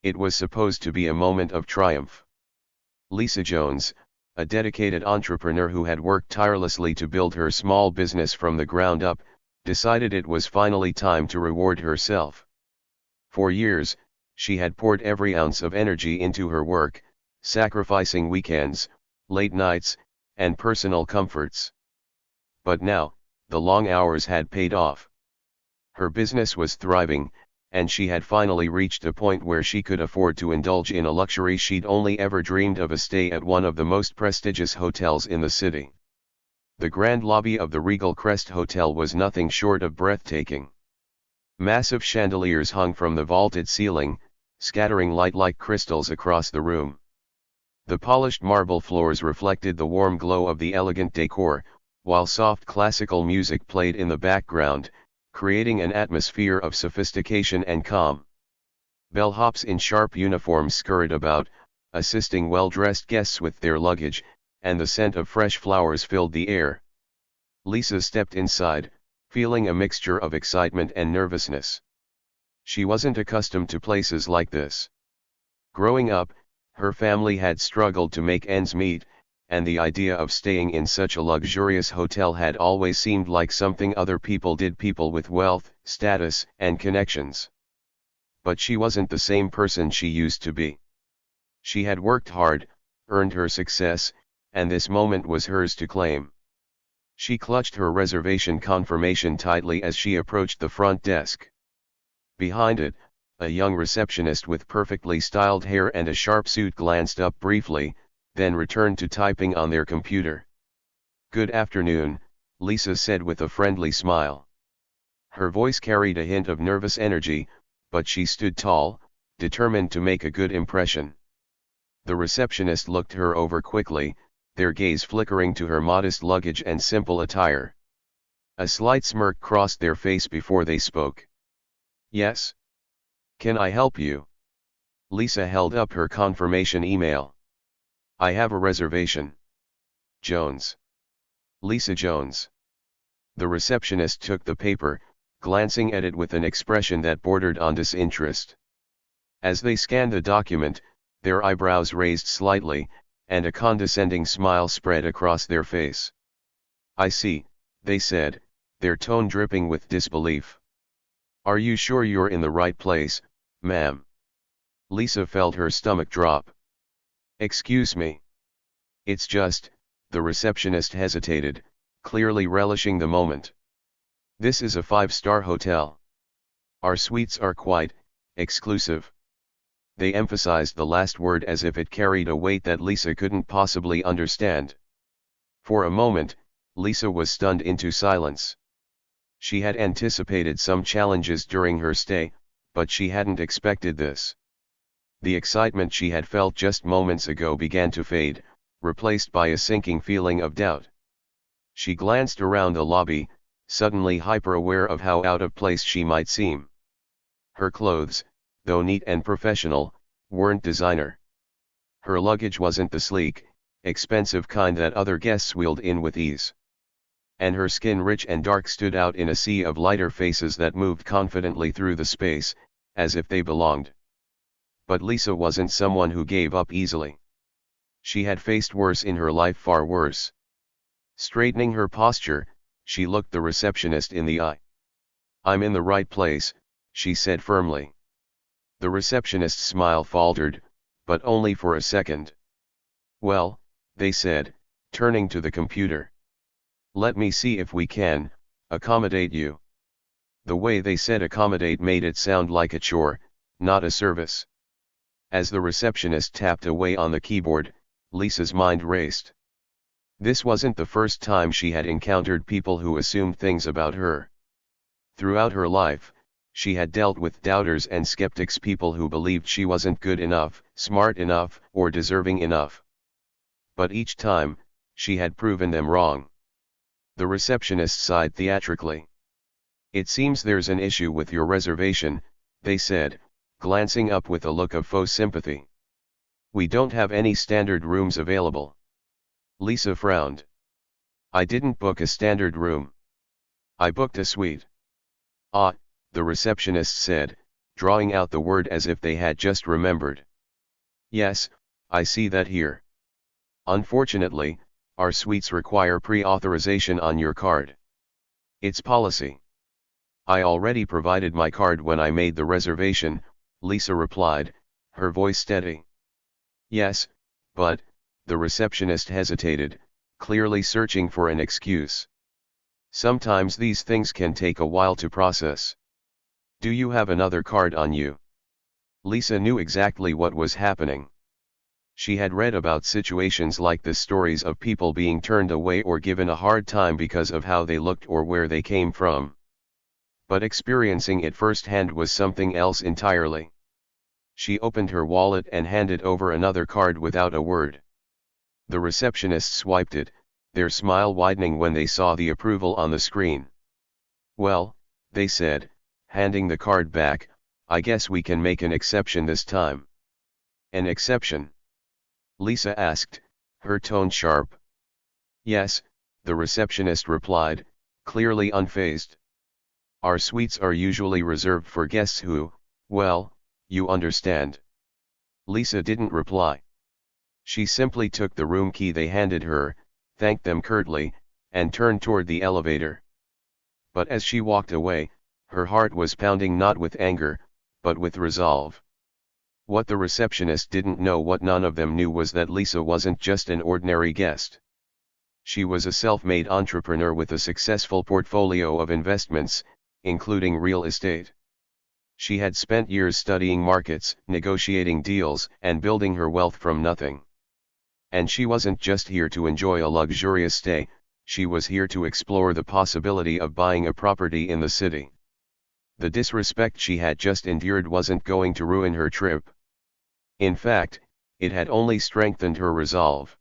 It was supposed to be a moment of triumph. Lisa Jones, a dedicated entrepreneur who had worked tirelessly to build her small business from the ground up, decided it was finally time to reward herself. For years, she had poured every ounce of energy into her work, sacrificing weekends, late nights, and personal comforts. But now, the long hours had paid off. Her business was thriving, and she had finally reached a point where she could afford to indulge in a luxury she'd only ever dreamed of: a stay at one of the most prestigious hotels in the city. The grand lobby of the Regal Crest Hotel was nothing short of breathtaking. Massive chandeliers hung from the vaulted ceiling, scattering light like crystals across the room. The polished marble floors reflected the warm glow of the elegant decor, while soft classical music played in the background, creating an atmosphere of sophistication and calm. Bellhops in sharp uniforms scurried about, assisting well-dressed guests with their luggage, and the scent of fresh flowers filled the air. Lisa stepped inside, feeling a mixture of excitement and nervousness. She wasn't accustomed to places like this. Growing up, her family had struggled to make ends meet, and the idea of staying in such a luxurious hotel had always seemed like something other people did, people with wealth, status, and connections. But she wasn't the same person she used to be. She had worked hard, earned her success, and this moment was hers to claim. She clutched her reservation confirmation tightly as she approached the front desk. Behind it, a young receptionist with perfectly styled hair and a sharp suit glanced up briefly, then returned to typing on their computer. "Good afternoon," Lisa said with a friendly smile. Her voice carried a hint of nervous energy, but she stood tall, determined to make a good impression. The receptionist looked her over quickly, their gaze flickering to her modest luggage and simple attire. A slight smirk crossed their face before they spoke. "Yes? Can I help you?" Lisa held up her confirmation email. "I have a reservation. Jones. Lisa Jones." The receptionist took the paper, glancing at it with an expression that bordered on disinterest. As they scanned the document, their eyebrows raised slightly, and a condescending smile spread across their face. "I see," they said, their tone dripping with disbelief. "Are you sure you're in the right place, ma'am?" Lisa felt her stomach drop. "Excuse me. It's just," the receptionist hesitated, clearly relishing the moment. "This is a 5-star hotel. Our suites are quite exclusive." They emphasized the last word as if it carried a weight that Lisa couldn't possibly understand. For a moment, Lisa was stunned into silence. She had anticipated some challenges during her stay, but she hadn't expected this. The excitement she had felt just moments ago began to fade, replaced by a sinking feeling of doubt. She glanced around the lobby, suddenly hyper-aware of how out of place she might seem. Her clothes, though neat and professional, weren't designer. Her luggage wasn't the sleek, expensive kind that other guests wheeled in with ease. And her skin, rich and dark, stood out in a sea of lighter faces that moved confidently through the space, as if they belonged. But Lisa wasn't someone who gave up easily. She had faced worse in her life, far worse. Straightening her posture, she looked the receptionist in the eye. "I'm in the right place," she said firmly. The receptionist's smile faltered, but only for a second. "Well," they said, turning to the computer. "Let me see if we can accommodate you." The way they said accommodate made it sound like a chore, not a service. As the receptionist tapped away on the keyboard, Lisa's mind raced. This wasn't the first time she had encountered people who assumed things about her. Throughout her life, she had dealt with doubters and skeptics, people who believed she wasn't good enough, smart enough, or deserving enough. But each time, she had proven them wrong. The receptionist sighed theatrically. "It seems there's an issue with your reservation," they said, glancing up with a look of faux sympathy. "We don't have any standard rooms available." Lisa frowned. "I didn't book a standard room. I booked a suite." "Ah," the receptionist said, drawing out the word as if they had just remembered. Yes, I see that here. Unfortunately, our suites require pre-authorization on your card. It's policy. I already provided my card when I made the reservation, Lisa replied, her voice steady. Yes, but, the receptionist hesitated, clearly searching for an excuse. Sometimes these things can take a while to process. Do you have another card on you? Lisa knew exactly what was happening. She had read about situations like this, stories of people being turned away or given a hard time because of how they looked or where they came from. But experiencing it firsthand was something else entirely. She opened her wallet and handed over another card without a word. The receptionist swiped it, their smile widening when they saw the approval on the screen. Well, they said, handing the card back, I guess we can make an exception this time. An exception? Lisa asked, her tone sharp. Yes, the receptionist replied, clearly unfazed. Our suites are usually reserved for guests who, well, you understand. Lisa didn't reply. She simply took the room key they handed her, thanked them curtly, and turned toward the elevator. But as she walked away, her heart was pounding not with anger, but with resolve. What the receptionist didn't know, what none of them knew, was that Lisa wasn't just an ordinary guest. She was a self-made entrepreneur with a successful portfolio of investments, including real estate. She had spent years studying markets, negotiating deals, and building her wealth from nothing. And she wasn't just here to enjoy a luxurious stay, she was here to explore the possibility of buying a property in the city. The disrespect she had just endured wasn't going to ruin her trip. In fact, it had only strengthened her resolve.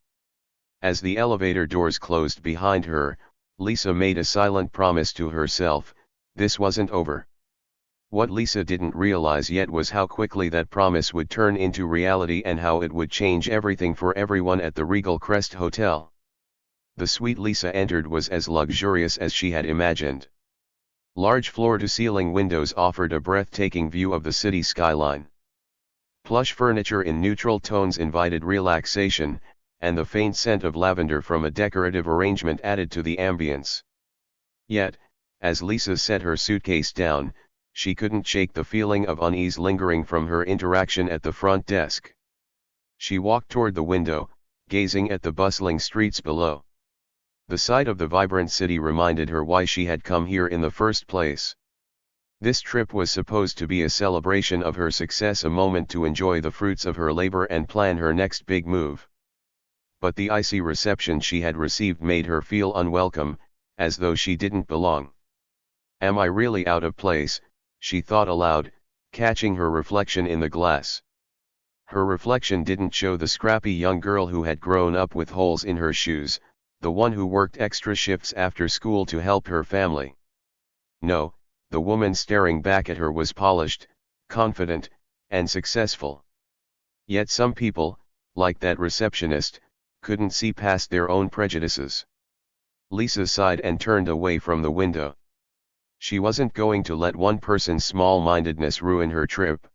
As the elevator doors closed behind her, Lisa made a silent promise to herself: this wasn't over. What Lisa didn't realize yet was how quickly that promise would turn into reality and how it would change everything for everyone at the Regal Crest Hotel. The suite Lisa entered was as luxurious as she had imagined. Large floor-to-ceiling windows offered a breathtaking view of the city skyline. Plush furniture in neutral tones invited relaxation, and the faint scent of lavender from a decorative arrangement added to the ambience. Yet, as Lisa set her suitcase down, she couldn't shake the feeling of unease lingering from her interaction at the front desk. She walked toward the window, gazing at the bustling streets below. The sight of the vibrant city reminded her why she had come here in the first place. This trip was supposed to be a celebration of her success, a moment to enjoy the fruits of her labor and plan her next big move. But the icy reception she had received made her feel unwelcome, as though she didn't belong. Am I really out of place? She thought aloud, catching her reflection in the glass. Her reflection didn't show the scrappy young girl who had grown up with holes in her shoes, the one who worked extra shifts after school to help her family. No, the woman staring back at her was polished, confident, and successful. Yet some people, like that receptionist, couldn't see past their own prejudices. Lisa sighed and turned away from the window. She wasn't going to let one person's small-mindedness ruin her trip.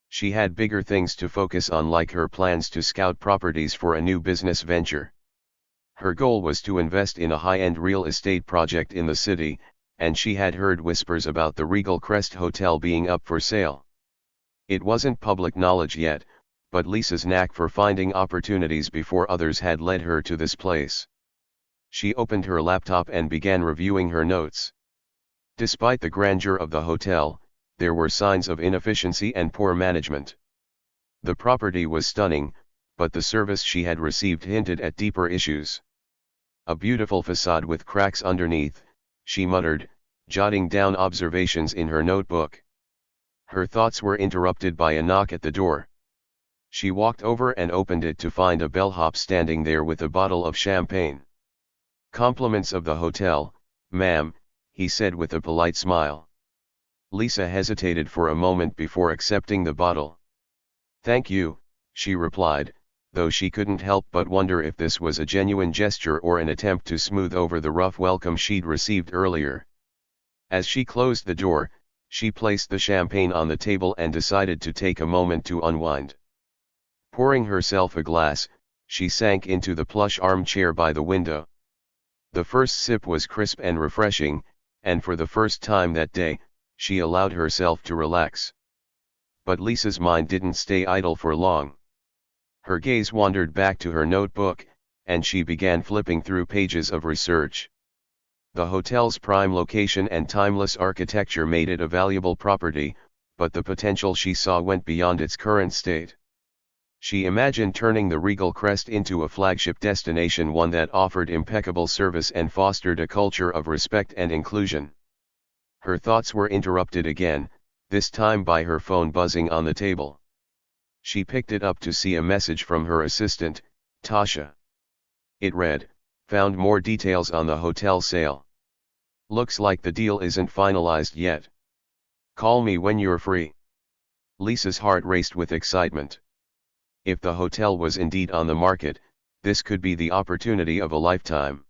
She had bigger things to focus on, like her plans to scout properties for a new business venture. Her goal was to invest in a high-end real estate project in the city, and she had heard whispers about the Regal Crest Hotel being up for sale. It wasn't public knowledge yet, but Lisa's knack for finding opportunities before others had led her to this place. She opened her laptop and began reviewing her notes. Despite the grandeur of the hotel, there were signs of inefficiency and poor management. The property was stunning, but the service she had received hinted at deeper issues. A beautiful facade with cracks underneath, she muttered, jotting down observations in her notebook. Her thoughts were interrupted by a knock at the door. She walked over and opened it to find a bellhop standing there with a bottle of champagne. "Compliments of the hotel, ma'am," he said with a polite smile. Lisa hesitated for a moment before accepting the bottle. "Thank you," she replied, though she couldn't help but wonder if this was a genuine gesture or an attempt to smooth over the rough welcome she'd received earlier. As she closed the door, She placed the champagne on the table and decided to take a moment to unwind. Pouring herself a glass, she sank into the plush armchair by the window. The first sip was crisp and refreshing, and for the first time that day, she allowed herself to relax. But Lisa's mind didn't stay idle for long. Her gaze wandered back to her notebook, and she began flipping through pages of research. The hotel's prime location and timeless architecture made it a valuable property, but the potential she saw went beyond its current state. She imagined turning the Regal Crest into a flagship destination, one that offered impeccable service and fostered a culture of respect and inclusion. Her thoughts were interrupted again, this time by her phone buzzing on the table. She picked it up to see a message from her assistant, Tasha. It read, "Found more details on the hotel sale. Looks like the deal isn't finalized yet. Call me when you're free." Lisa's heart raced with excitement. If the hotel was indeed on the market, this could be the opportunity of a lifetime.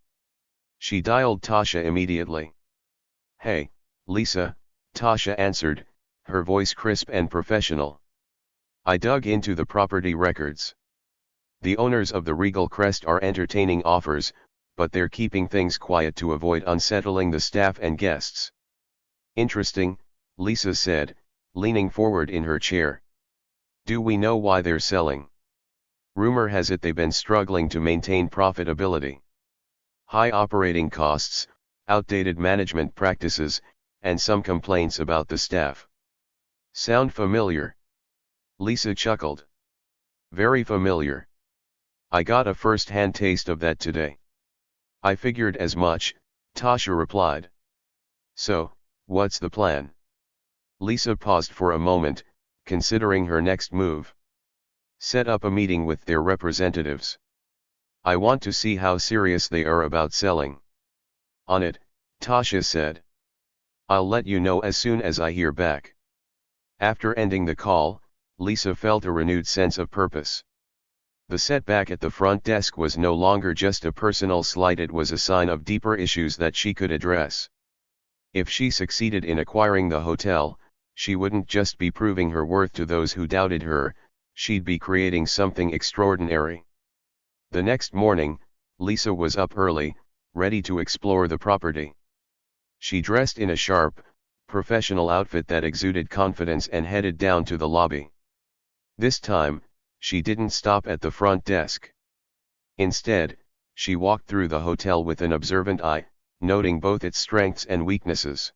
She dialed Tasha immediately. "Hey, Lisa," Tasha answered, her voice crisp and professional. "I dug into the property records. The owners of the Regal Crest are entertaining offers, but they're keeping things quiet to avoid unsettling the staff and guests." "Interesting," Lisa said, leaning forward in her chair. "Do we know why they're selling?" "Rumor has it they've been struggling to maintain profitability. High operating costs, outdated management practices, and some complaints about the staff." "Sound familiar?" Lisa chuckled. "Very familiar. I got a first-hand taste of that today." "I figured as much," Tasha replied. "So, what's the plan?" Lisa paused for a moment, considering her next move. "Set up a meeting with their representatives. I want to see how serious they are about selling." "On it," Tasha said. "I'll let you know as soon as I hear back." After ending the call, Lisa felt a renewed sense of purpose. The setback at the front desk was no longer just a personal slight, it was a sign of deeper issues that she could address. If she succeeded in acquiring the hotel, she wouldn't just be proving her worth to those who doubted her, she'd be creating something extraordinary. The next morning, Lisa was up early, ready to explore the property. She dressed in a sharp, professional outfit that exuded confidence and headed down to the lobby. This time, she didn't stop at the front desk. Instead, she walked through the hotel with an observant eye, noting both its strengths and weaknesses.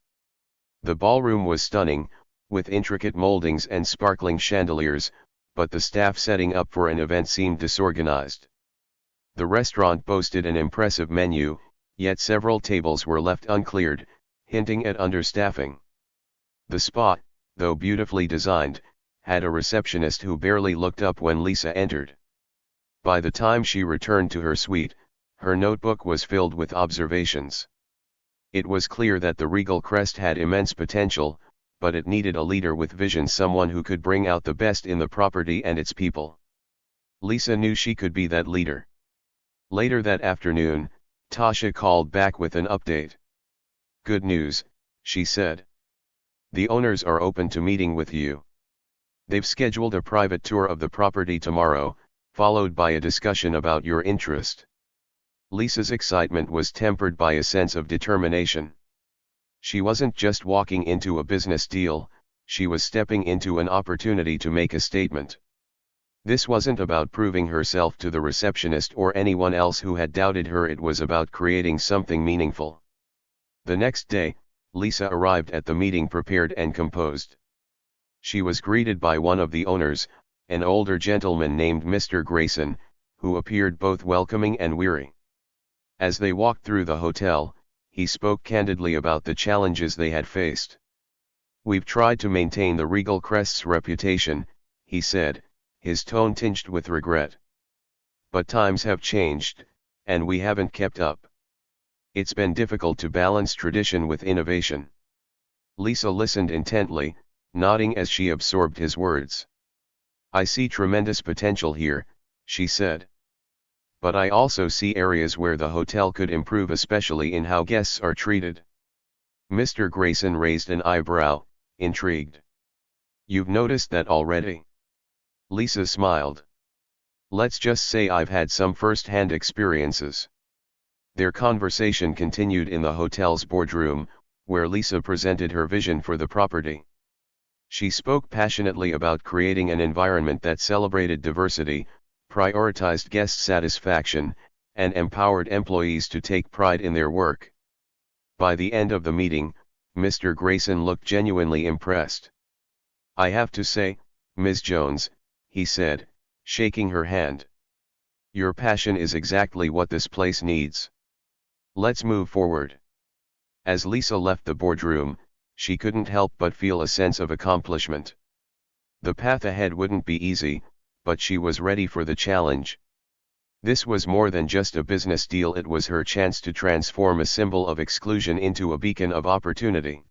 The ballroom was stunning, with intricate moldings and sparkling chandeliers, but the staff setting up for an event seemed disorganized. The restaurant boasted an impressive menu, yet several tables were left uncleared, hinting at understaffing. The spa, though beautifully designed, had a receptionist who barely looked up when Lisa entered. By the time she returned to her suite, her notebook was filled with observations. It was clear that the Regal Crest had immense potential, but it needed a leader with vision, someone who could bring out the best in the property and its people. Lisa knew she could be that leader. Later that afternoon, Tasha called back with an update. "Good news," she said. "The owners are open to meeting with you. They've scheduled a private tour of the property tomorrow, followed by a discussion about your interest." Lisa's excitement was tempered by a sense of determination. She wasn't just walking into a business deal, she was stepping into an opportunity to make a statement. This wasn't about proving herself to the receptionist or anyone else who had doubted her, it was about creating something meaningful. The next day, Lisa arrived at the meeting prepared and composed. She was greeted by one of the owners, an older gentleman named Mr. Grayson, who appeared both welcoming and weary. As they walked through the hotel, he spoke candidly about the challenges they had faced. "We've tried to maintain the Regal Crest's reputation," he said, his tone tinged with regret. "But times have changed, and we haven't kept up. It's been difficult to balance tradition with innovation." Lisa listened intently, nodding as she absorbed his words. "I see tremendous potential here," she said. "But I also see areas where the hotel could improve, especially in how guests are treated." Mr. Grayson raised an eyebrow, intrigued. "You've noticed that already?" Lisa smiled. "Let's just say I've had some first-hand experiences." Their conversation continued in the hotel's boardroom, where Lisa presented her vision for the property. She spoke passionately about creating an environment that celebrated diversity, prioritized guest satisfaction, and empowered employees to take pride in their work. By the end of the meeting, Mr. Grayson looked genuinely impressed. "I have to say, Ms. Jones," he said, shaking her hand, "your passion is exactly what this place needs. Let's move forward." As Lisa left the boardroom, she couldn't help but feel a sense of accomplishment. The path ahead wouldn't be easy, but she was ready for the challenge. This was more than just a business deal, it was her chance to transform a symbol of exclusion into a beacon of opportunity.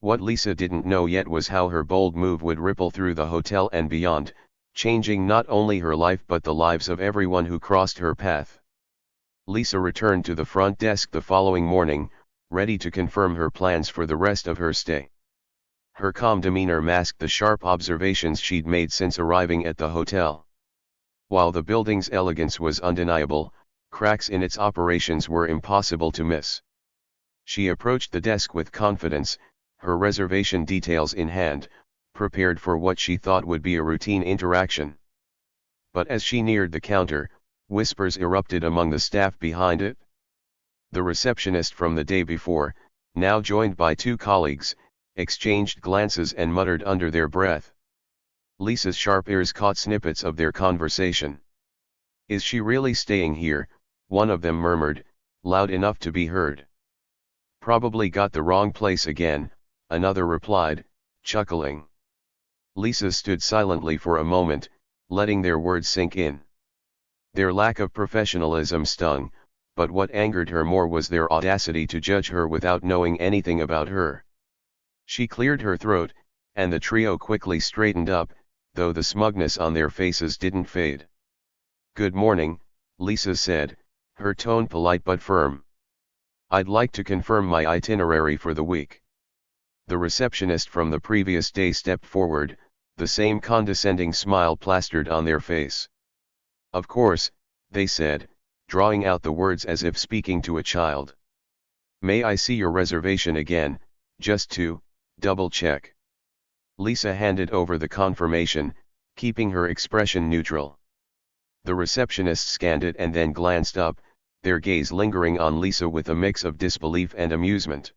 What Lisa didn't know yet was how her bold move would ripple through the hotel and beyond, changing not only her life but the lives of everyone who crossed her path. Lisa returned to the front desk the following morning, ready to confirm her plans for the rest of her stay. Her calm demeanor masked the sharp observations she'd made since arriving at the hotel. While the building's elegance was undeniable, cracks in its operations were impossible to miss. She approached the desk with confidence, her reservation details in hand, prepared for what she thought would be a routine interaction. But as she neared the counter, whispers erupted among the staff behind it. The receptionist from the day before, now joined by two colleagues, exchanged glances and muttered under their breath. Lisa's sharp ears caught snippets of their conversation. "Is she really staying here?" one of them murmured, loud enough to be heard. "Probably got the wrong place again," another replied, chuckling. Lisa stood silently for a moment, letting their words sink in. Their lack of professionalism stung, but what angered her more was their audacity to judge her without knowing anything about her. She cleared her throat, and the trio quickly straightened up, though the smugness on their faces didn't fade. "Good morning," Lisa said, her tone polite but firm. "I'd like to confirm my itinerary for the week." The receptionist from the previous day stepped forward, the same condescending smile plastered on their face. "Of course," they said, drawing out the words as if speaking to a child. "May I see your reservation again, just to double-check?" Lisa handed over the confirmation, keeping her expression neutral. The receptionist scanned it and then glanced up, their gaze lingering on Lisa with a mix of disbelief and amusement.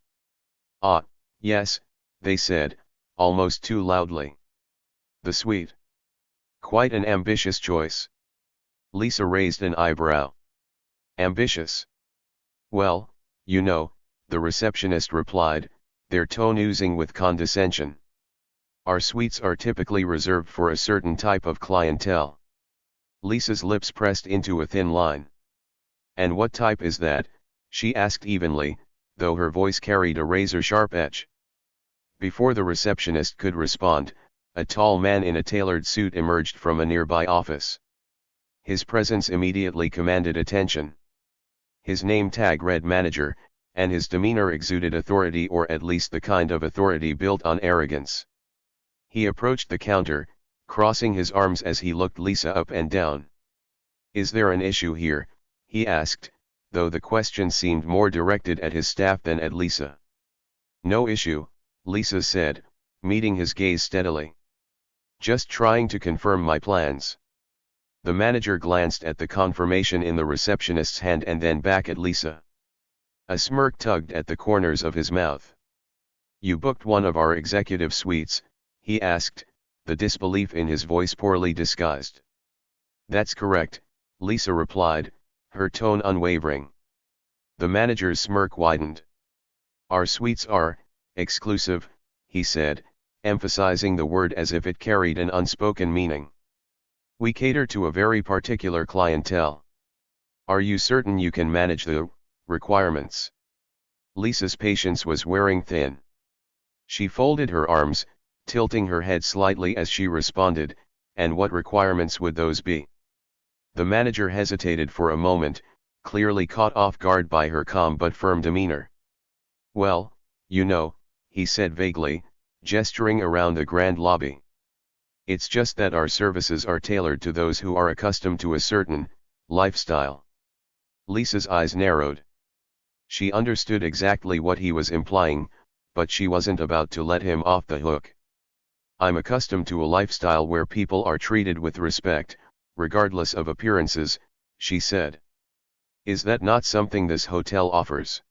"Ah, yes," they said, almost too loudly. "The suite. Quite an ambitious choice." Lisa raised an eyebrow. "Ambitious?" "Well, you know," the receptionist replied, their tone oozing with condescension. "Our suites are typically reserved for a certain type of clientele." Lisa's lips pressed into a thin line. "And what type is that?" she asked evenly, though her voice carried a razor-sharp edge. Before the receptionist could respond, a tall man in a tailored suit emerged from a nearby office. His presence immediately commanded attention. His name tag read manager, and his demeanor exuded authority, or at least the kind of authority built on arrogance. He approached the counter, crossing his arms as he looked Lisa up and down. "Is there an issue here?" he asked, though the question seemed more directed at his staff than at Lisa. "No issue," Lisa said, meeting his gaze steadily. "Just trying to confirm my plans." The manager glanced at the confirmation in the receptionist's hand and then back at Lisa. A smirk tugged at the corners of his mouth. "You booked one of our executive suites?" he asked, the disbelief in his voice poorly disguised. "That's correct," Lisa replied, her tone unwavering. The manager's smirk widened. "Our suites are exclusive," he said, emphasizing the word as if it carried an unspoken meaning. "We cater to a very particular clientele. Are you certain you can manage the requirements?" Lisa's patience was wearing thin. She folded her arms, tilting her head slightly as she responded, "And what requirements would those be?" The manager hesitated for a moment, clearly caught off guard by her calm but firm demeanor. "Well, you know," he said vaguely, gesturing around the grand lobby. "It's just that our services are tailored to those who are accustomed to a certain lifestyle." Lisa's eyes narrowed. She understood exactly what he was implying, but she wasn't about to let him off the hook. "I'm accustomed to a lifestyle where people are treated with respect, regardless of appearances," she said. "Is that not something this hotel offers?"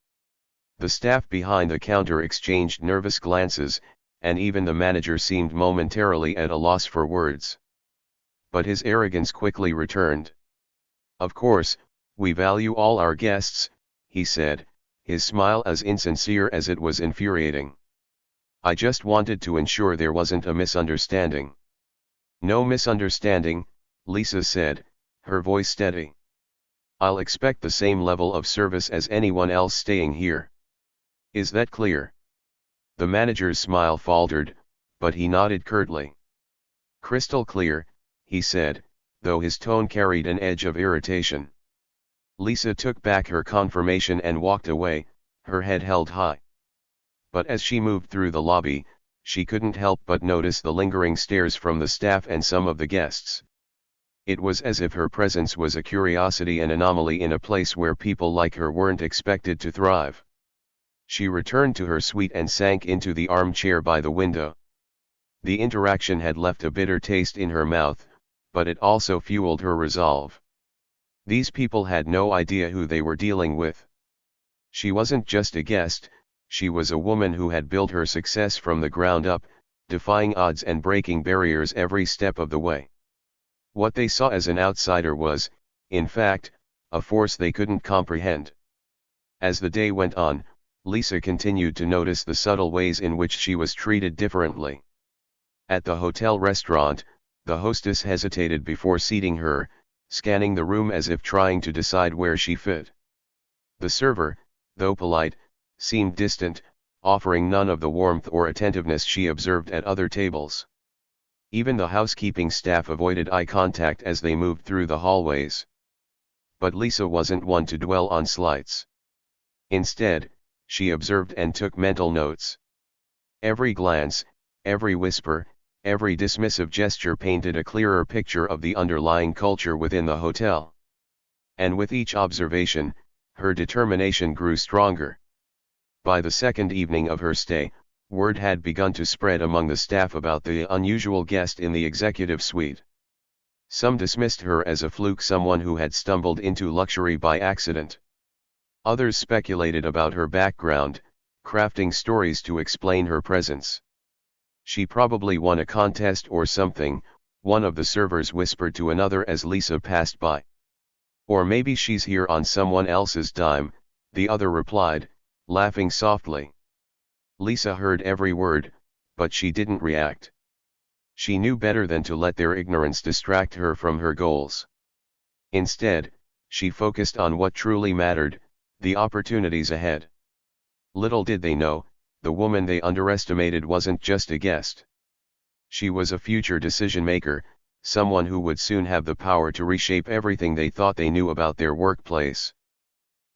The staff behind the counter exchanged nervous glances, and even the manager seemed momentarily at a loss for words. But his arrogance quickly returned. "Of course, we value all our guests," he said, his smile as insincere as it was infuriating. "I just wanted to ensure there wasn't a misunderstanding." "No misunderstanding," Lisa said, her voice steady. "I'll expect the same level of service as anyone else staying here. Is that clear?" The manager's smile faltered, but he nodded curtly. "Crystal clear," he said, though his tone carried an edge of irritation. Lisa took back her confirmation and walked away, her head held high. But as she moved through the lobby, she couldn't help but notice the lingering stares from the staff and some of the guests. It was as if her presence was a curiosity and anomaly in a place where people like her weren't expected to thrive. She returned to her suite and sank into the armchair by the window. The interaction had left a bitter taste in her mouth, but it also fueled her resolve. These people had no idea who they were dealing with. She wasn't just a guest, she was a woman who had built her success from the ground up, defying odds and breaking barriers every step of the way. What they saw as an outsider was, in fact, a force they couldn't comprehend. As the day went on, Lisa continued to notice the subtle ways in which she was treated differently. At the hotel restaurant, the hostess hesitated before seating her, scanning the room as if trying to decide where she fit. The server, though polite, seemed distant, offering none of the warmth or attentiveness she observed at other tables. Even the housekeeping staff avoided eye contact as they moved through the hallways. But Lisa wasn't one to dwell on slights. Instead, she observed and took mental notes. Every glance, every whisper, every dismissive gesture painted a clearer picture of the underlying culture within the hotel. And with each observation, her determination grew stronger. By the second evening of her stay, word had begun to spread among the staff about the unusual guest in the executive suite. Some dismissed her as a fluke, someone who had stumbled into luxury by accident. Others speculated about her background, crafting stories to explain her presence. "She probably won a contest or something," one of the servers whispered to another as Lisa passed by. "Or maybe she's here on someone else's dime," the other replied, laughing softly. Lisa heard every word, but she didn't react. She knew better than to let their ignorance distract her from her goals. Instead, she focused on what truly mattered, the opportunities ahead. Little did they know, the woman they underestimated wasn't just a guest. She was a future decision-maker, someone who would soon have the power to reshape everything they thought they knew about their workplace.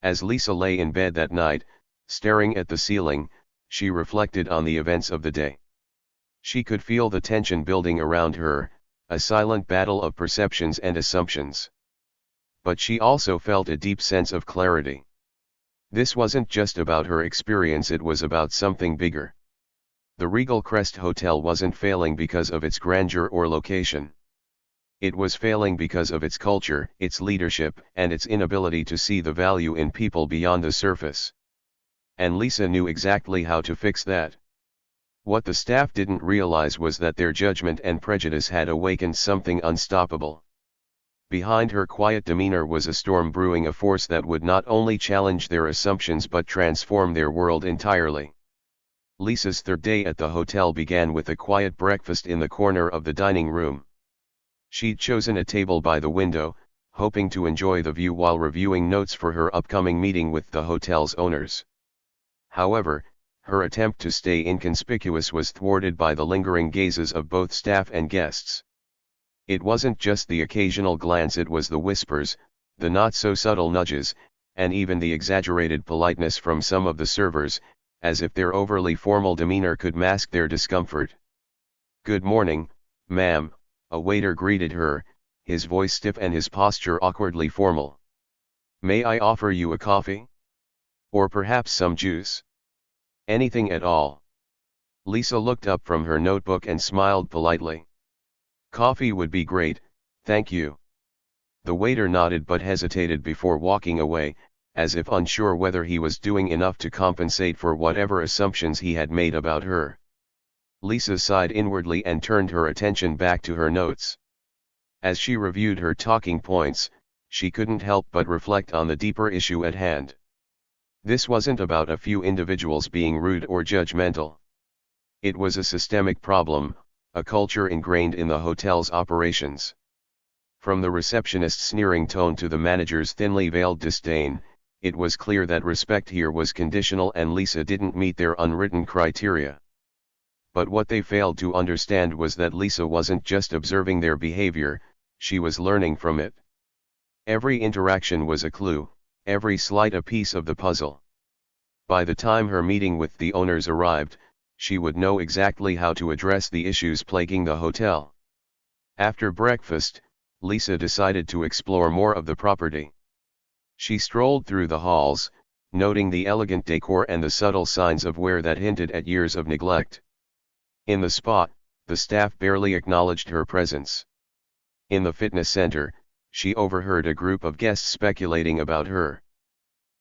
As Lisa lay in bed that night, staring at the ceiling, she reflected on the events of the day. She could feel the tension building around her, a silent battle of perceptions and assumptions. But she also felt a deep sense of clarity. This wasn't just about her experience, it was about something bigger. The Regal Crest Hotel wasn't failing because of its grandeur or location. It was failing because of its culture, its leadership, and its inability to see the value in people beyond the surface. And Lisa knew exactly how to fix that. What the staff didn't realize was that their judgment and prejudice had awakened something unstoppable. Behind her quiet demeanor was a storm brewing, a force that would not only challenge their assumptions but transform their world entirely. Lisa's third day at the hotel began with a quiet breakfast in the corner of the dining room. She'd chosen a table by the window, hoping to enjoy the view while reviewing notes for her upcoming meeting with the hotel's owners. However, her attempt to stay inconspicuous was thwarted by the lingering gazes of both staff and guests. It wasn't just the occasional glance, it was the whispers, the not-so-subtle nudges, and even the exaggerated politeness from some of the servers, as if their overly formal demeanor could mask their discomfort. "Good morning, ma'am," a waiter greeted her, his voice stiff and his posture awkwardly formal. "May I offer you a coffee? Or perhaps some juice? Anything at all." Lisa looked up from her notebook and smiled politely. "Coffee would be great, thank you." The waiter nodded but hesitated before walking away, as if unsure whether he was doing enough to compensate for whatever assumptions he had made about her. Lisa sighed inwardly and turned her attention back to her notes. As she reviewed her talking points, she couldn't help but reflect on the deeper issue at hand. This wasn't about a few individuals being rude or judgmental. It was a systemic problem, a culture ingrained in the hotel's operations. From the receptionist's sneering tone to the manager's thinly veiled disdain, it was clear that respect here was conditional and Lisa didn't meet their unwritten criteria. But what they failed to understand was that Lisa wasn't just observing their behavior, she was learning from it. Every interaction was a clue, every slight a piece of the puzzle. By the time her meeting with the owners arrived, she would know exactly how to address the issues plaguing the hotel. After breakfast, Lisa decided to explore more of the property. She strolled through the halls, noting the elegant decor and the subtle signs of wear that hinted at years of neglect. In the spa, the staff barely acknowledged her presence. In the fitness center, she overheard a group of guests speculating about her.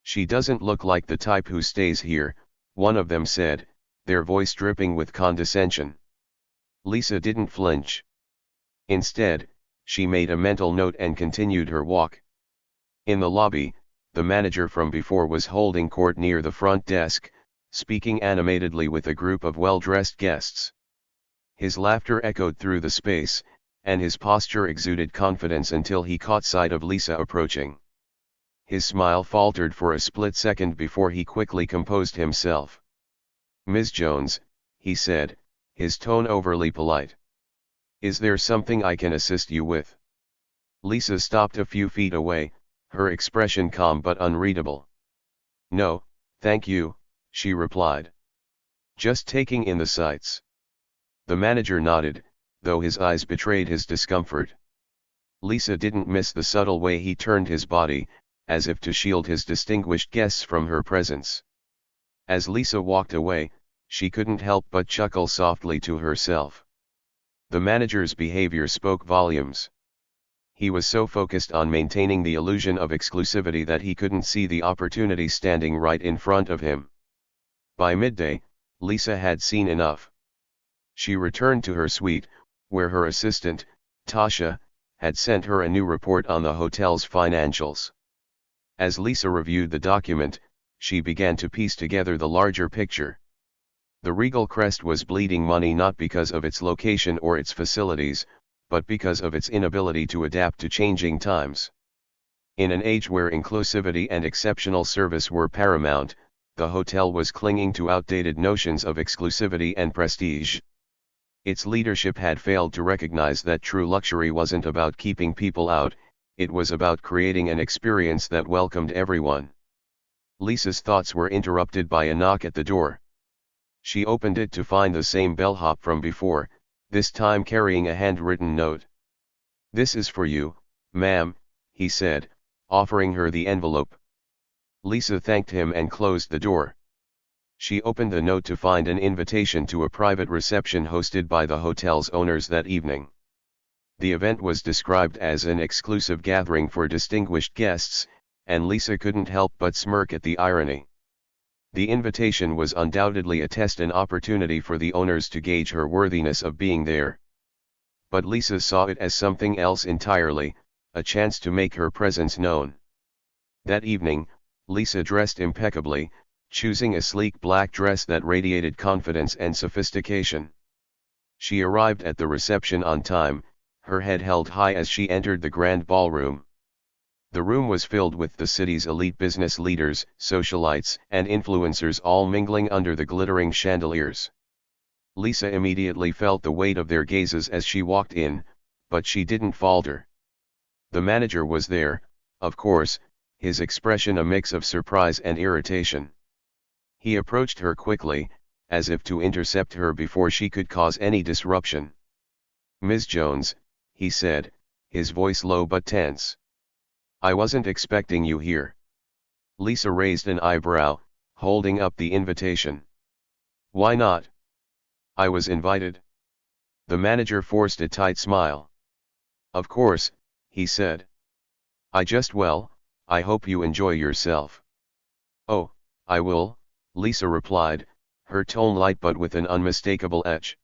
"She doesn't look like the type who stays here," one of them said, their voice dripping with condescension. Lisa didn't flinch. Instead, she made a mental note and continued her walk. In the lobby, the manager from before was holding court near the front desk, speaking animatedly with a group of well-dressed guests. His laughter echoed through the space, and his posture exuded confidence until he caught sight of Lisa approaching. His smile faltered for a split second before he quickly composed himself. "Ms. Jones," he said, his tone overly polite. "Is there something I can assist you with?" Lisa stopped a few feet away, her expression calm but unreadable. "No, thank you," she replied. "Just taking in the sights." The manager nodded, though his eyes betrayed his discomfort. Lisa didn't miss the subtle way he turned his body, as if to shield his distinguished guests from her presence. As Lisa walked away, she couldn't help but chuckle softly to herself. The manager's behavior spoke volumes. He was so focused on maintaining the illusion of exclusivity that he couldn't see the opportunity standing right in front of him. By midday, Lisa had seen enough. She returned to her suite, where her assistant, Tasha, had sent her a new report on the hotel's financials. As Lisa reviewed the document, she began to piece together the larger picture. The Regal Crest was bleeding money not because of its location or its facilities, but because of its inability to adapt to changing times. In an age where inclusivity and exceptional service were paramount, the hotel was clinging to outdated notions of exclusivity and prestige. Its leadership had failed to recognize that true luxury wasn't about keeping people out, it was about creating an experience that welcomed everyone. Lisa's thoughts were interrupted by a knock at the door. She opened it to find the same bellhop from before, this time carrying a handwritten note. "This is for you, ma'am," he said, offering her the envelope. Lisa thanked him and closed the door. She opened the note to find an invitation to a private reception hosted by the hotel's owners that evening. The event was described as an exclusive gathering for distinguished guests, and Lisa couldn't help but smirk at the irony. The invitation was undoubtedly a test and opportunity for the owners to gauge her worthiness of being there. But Lisa saw it as something else entirely, a chance to make her presence known. That evening, Lisa dressed impeccably, choosing a sleek black dress that radiated confidence and sophistication. She arrived at the reception on time, her head held high as she entered the grand ballroom. The room was filled with the city's elite business leaders, socialites, and influencers all mingling under the glittering chandeliers. Lisa immediately felt the weight of their gazes as she walked in, but she didn't falter. The manager was there, of course, his expression a mix of surprise and irritation. He approached her quickly, as if to intercept her before she could cause any disruption. "Ms. Jones," he said, his voice low but tense. "I wasn't expecting you here." Lisa raised an eyebrow, holding up the invitation. "Why not?" "I was invited." The manager forced a tight smile. "Of course," he said. I hope you enjoy yourself." "Oh, I will," Lisa replied, her tone light but with an unmistakable edge.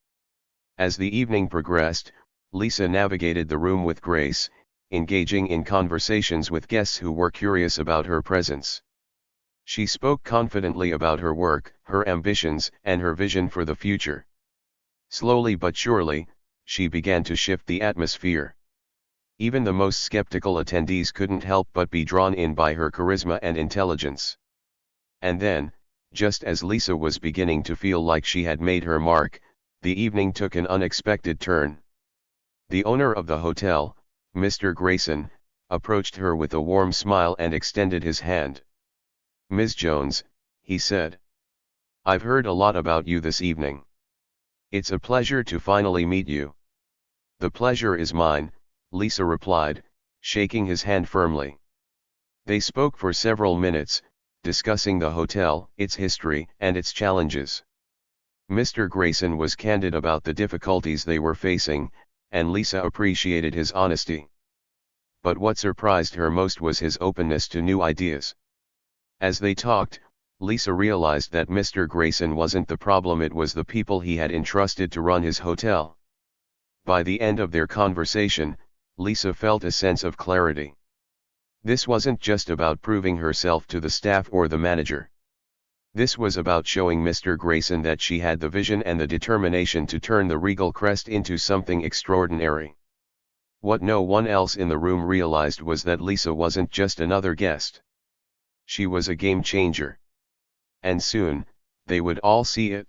As the evening progressed, Lisa navigated the room with grace, engaging in conversations with guests who were curious about her presence. She spoke confidently about her work, her ambitions, and her vision for the future. Slowly but surely, she began to shift the atmosphere. Even the most skeptical attendees couldn't help but be drawn in by her charisma and intelligence. And then, just as Lisa was beginning to feel like she had made her mark, the evening took an unexpected turn. The owner of the hotel, Mr. Grayson, approached her with a warm smile and extended his hand. "Ms. Jones," he said. "I've heard a lot about you this evening. It's a pleasure to finally meet you." "The pleasure is mine," Lisa replied, shaking his hand firmly. They spoke for several minutes, discussing the hotel, its history, and its challenges. Mr. Grayson was candid about the difficulties they were facing, and Lisa appreciated his honesty. But what surprised her most was his openness to new ideas. As they talked, Lisa realized that Mr. Grayson wasn't the problem, it was the people he had entrusted to run his hotel. By the end of their conversation, Lisa felt a sense of clarity. This wasn't just about proving herself to the staff or the manager. This was about showing Mr. Grayson that she had the vision and the determination to turn the Regal Crest into something extraordinary. What no one else in the room realized was that Lisa wasn't just another guest. She was a game changer. And soon, they would all see it.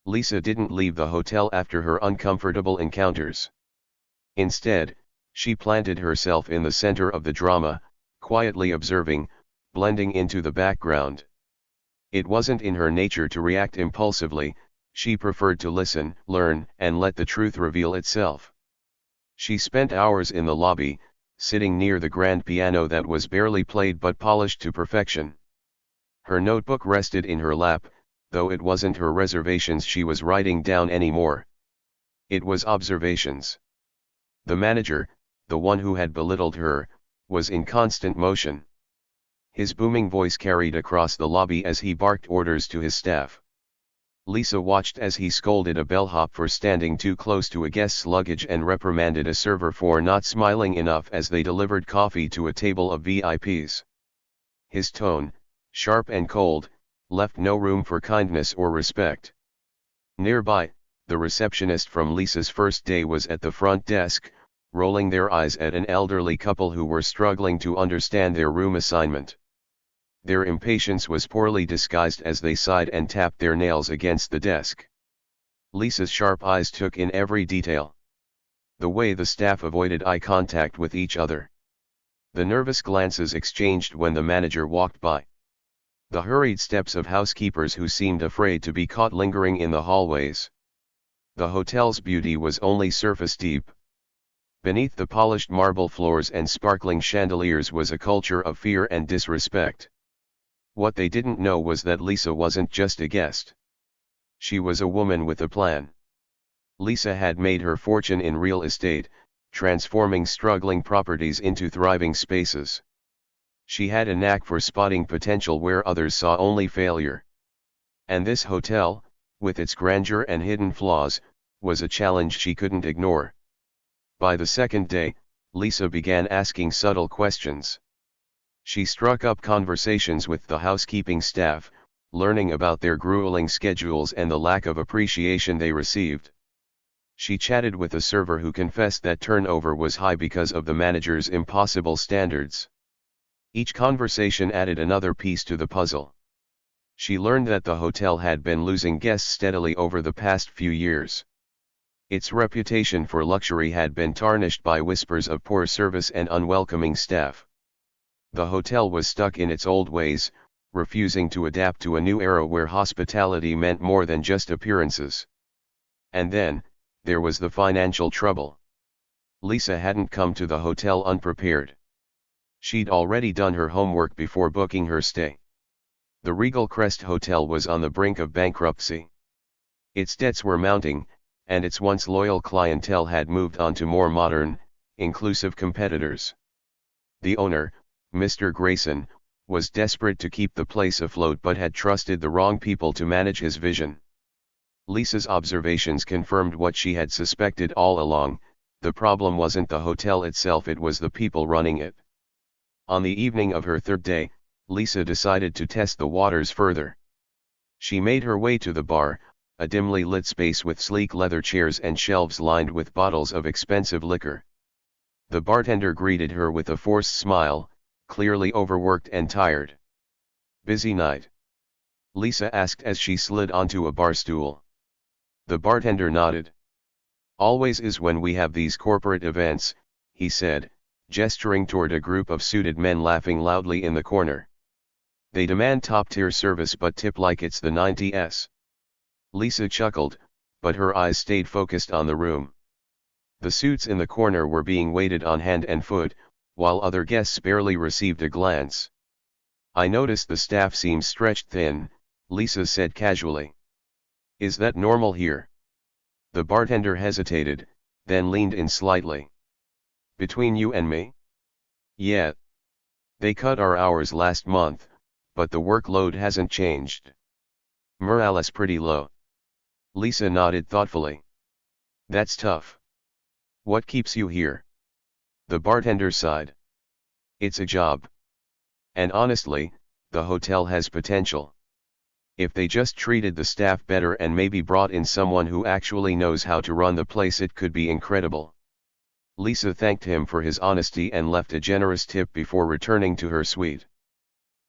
Lisa didn't leave the hotel after her uncomfortable encounters. Instead, she planted herself in the center of the drama, quietly observing, blending into the background. It wasn't in her nature to react impulsively, she preferred to listen, learn, and let the truth reveal itself. She spent hours in the lobby, sitting near the grand piano that was barely played but polished to perfection. Her notebook rested in her lap, though it wasn't her reservations she was writing down anymore. It was observations. The manager, the one who had belittled her, was in constant motion. His booming voice carried across the lobby as he barked orders to his staff. Lisa watched as he scolded a bellhop for standing too close to a guest's luggage and reprimanded a server for not smiling enough as they delivered coffee to a table of VIPs. His tone, sharp and cold, left no room for kindness or respect. Nearby, the receptionist from Lisa's first day was at the front desk, rolling their eyes at an elderly couple who were struggling to understand their room assignment. Their impatience was poorly disguised as they sighed and tapped their nails against the desk. Lisa's sharp eyes took in every detail. The way the staff avoided eye contact with each other. The nervous glances exchanged when the manager walked by. The hurried steps of housekeepers who seemed afraid to be caught lingering in the hallways. The hotel's beauty was only surface deep. Beneath the polished marble floors and sparkling chandeliers was a culture of fear and disrespect. What they didn't know was that Lisa wasn't just a guest. She was a woman with a plan. Lisa had made her fortune in real estate, transforming struggling properties into thriving spaces. She had a knack for spotting potential where others saw only failure. And this hotel, with its grandeur and hidden flaws, was a challenge she couldn't ignore. By the second day, Lisa began asking subtle questions. She struck up conversations with the housekeeping staff, learning about their grueling schedules and the lack of appreciation they received. She chatted with a server who confessed that turnover was high because of the manager's impossible standards. Each conversation added another piece to the puzzle. She learned that the hotel had been losing guests steadily over the past few years. Its reputation for luxury had been tarnished by whispers of poor service and unwelcoming staff. The hotel was stuck in its old ways, refusing to adapt to a new era where hospitality meant more than just appearances. And then, there was the financial trouble. Lisa hadn't come to the hotel unprepared. She'd already done her homework before booking her stay. The Regal Crest Hotel was on the brink of bankruptcy. Its debts were mounting, and its once loyal clientele had moved on to more modern, inclusive competitors. The owner, Mr. Grayson, was desperate to keep the place afloat but had trusted the wrong people to manage his vision. Lisa's observations confirmed what she had suspected all along: the problem wasn't the hotel itself, it was the people running it. On the evening of her third day, Lisa decided to test the waters further. She made her way to the bar, a dimly lit space with sleek leather chairs and shelves lined with bottles of expensive liquor. The bartender greeted her with a forced smile, clearly overworked and tired. "Busy night?" Lisa asked as she slid onto a bar stool. The bartender nodded. "Always is when we have these corporate events," he said, gesturing toward a group of suited men laughing loudly in the corner. "They demand top-tier service but tip like it's the 90s. Lisa chuckled, but her eyes stayed focused on the room. The suits in the corner were being waited on hand and foot, while other guests barely received a glance. "I noticed the staff seems stretched thin," Lisa said casually. "Is that normal here?" The bartender hesitated, then leaned in slightly. "Between you and me? Yeah. They cut our hours last month, but the workload hasn't changed. Morale is pretty low." Lisa nodded thoughtfully. "That's tough. What keeps you here?" The bartender sighed. "It's a job. And honestly, the hotel has potential. If they just treated the staff better and maybe brought in someone who actually knows how to run the place, it could be incredible." Lisa thanked him for his honesty and left a generous tip before returning to her suite.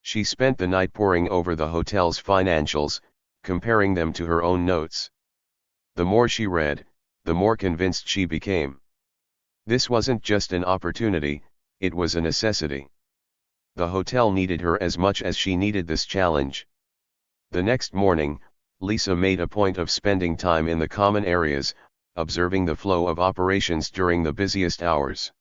She spent the night poring over the hotel's financials, comparing them to her own notes. The more she read, the more convinced she became. This wasn't just an opportunity, it was a necessity. The hotel needed her as much as she needed this challenge. The next morning, Lisa made a point of spending time in the common areas, observing the flow of operations during the busiest hours.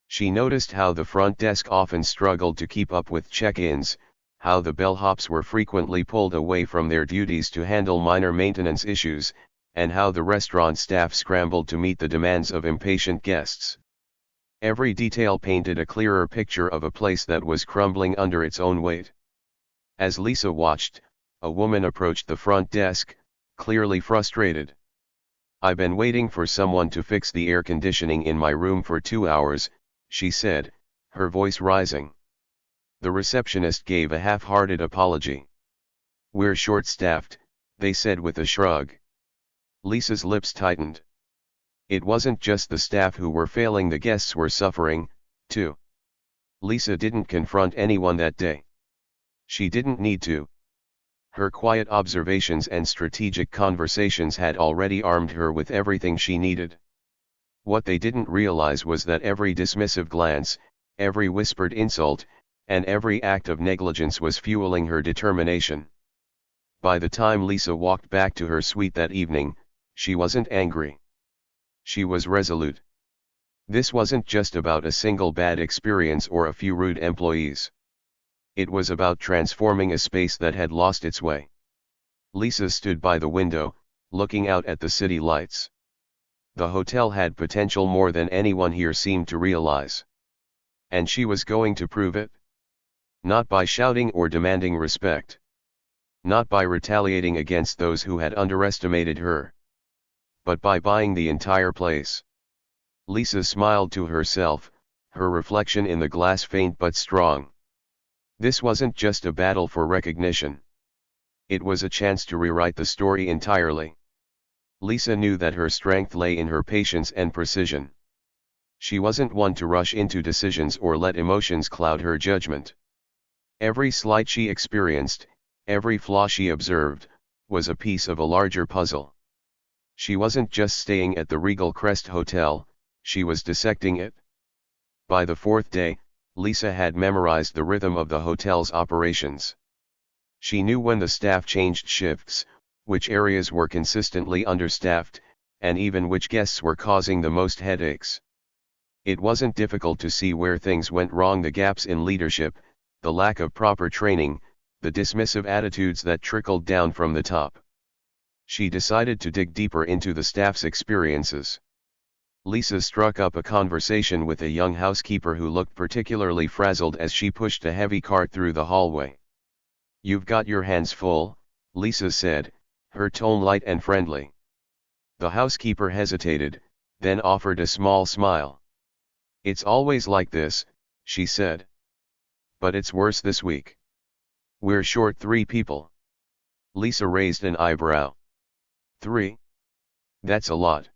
She noticed how the front desk often struggled to keep up with check-ins, how the bellhops were frequently pulled away from their duties to handle minor maintenance issues, and how the restaurant staff scrambled to meet the demands of impatient guests. Every detail painted a clearer picture of a place that was crumbling under its own weight. As Lisa watched, a woman approached the front desk, clearly frustrated. "I've been waiting for someone to fix the air conditioning in my room for 2 hours, she said, her voice rising. The receptionist gave a half-hearted apology. "We're short-staffed," they said with a shrug. Lisa's lips tightened. It wasn't just the staff who were failing, the guests were suffering, too. Lisa didn't confront anyone that day. She didn't need to. Her quiet observations and strategic conversations had already armed her with everything she needed. What they didn't realize was that every dismissive glance, every whispered insult, and every act of negligence was fueling her determination. By the time Lisa walked back to her suite that evening, she wasn't angry. She was resolute. This wasn't just about a single bad experience or a few rude employees. It was about transforming a space that had lost its way. Lisa stood by the window, looking out at the city lights. The hotel had potential more than anyone here seemed to realize. And she was going to prove it. Not by shouting or demanding respect. Not by retaliating against those who had underestimated her. But by buying the entire place. Lisa smiled to herself, her reflection in the glass faint but strong. This wasn't just a battle for recognition. It was a chance to rewrite the story entirely. Lisa knew that her strength lay in her patience and precision. She wasn't one to rush into decisions or let emotions cloud her judgment. Every slight she experienced, every flaw she observed, was a piece of a larger puzzle. She wasn't just staying at the Regal Crest Hotel, she was dissecting it. By the fourth day, Lisa had memorized the rhythm of the hotel's operations. She knew when the staff changed shifts, which areas were consistently understaffed, and even which guests were causing the most headaches. It wasn't difficult to see where things went wrong: the gaps in leadership, the lack of proper training, the dismissive attitudes that trickled down from the top. She decided to dig deeper into the staff's experiences. Lisa struck up a conversation with a young housekeeper who looked particularly frazzled as she pushed a heavy cart through the hallway. "You've got your hands full," Lisa said, her tone light and friendly. The housekeeper hesitated, then offered a small smile. "It's always like this," she said. "But it's worse this week. We're short 3 people." Lisa raised an eyebrow. "3? That's a lot."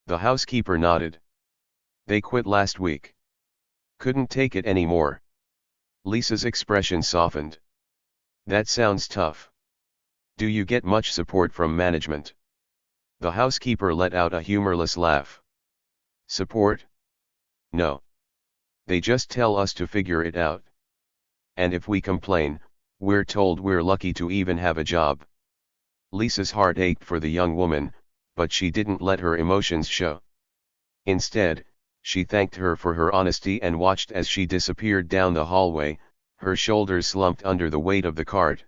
The housekeeper nodded. "They quit last week. Couldn't take it anymore." Lisa's expression softened. "That sounds tough. Do you get much support from management?" The housekeeper let out a humorless laugh. "Support? No. They just tell us to figure it out. And if we complain, we're told we're lucky to even have a job." Lisa's heart ached for the young woman, but she didn't let her emotions show. Instead, she thanked her for her honesty and watched as she disappeared down the hallway, her shoulders slumped under the weight of the cart.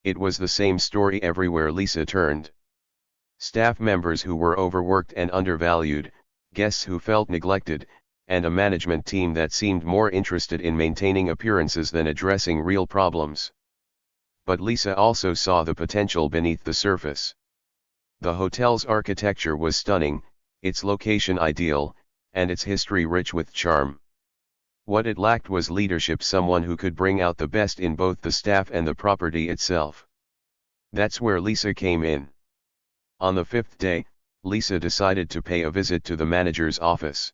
It was the same story everywhere Lisa turned. Staff members who were overworked and undervalued, guests who felt neglected, and a management team that seemed more interested in maintaining appearances than addressing real problems. But Lisa also saw the potential beneath the surface. The hotel's architecture was stunning, its location ideal, and its history rich with charm. What it lacked was leadership, someone who could bring out the best in both the staff and the property itself. That's where Lisa came in. On the 5th day, Lisa decided to pay a visit to the manager's office.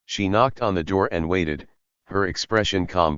She knocked on the door and waited, her expression calm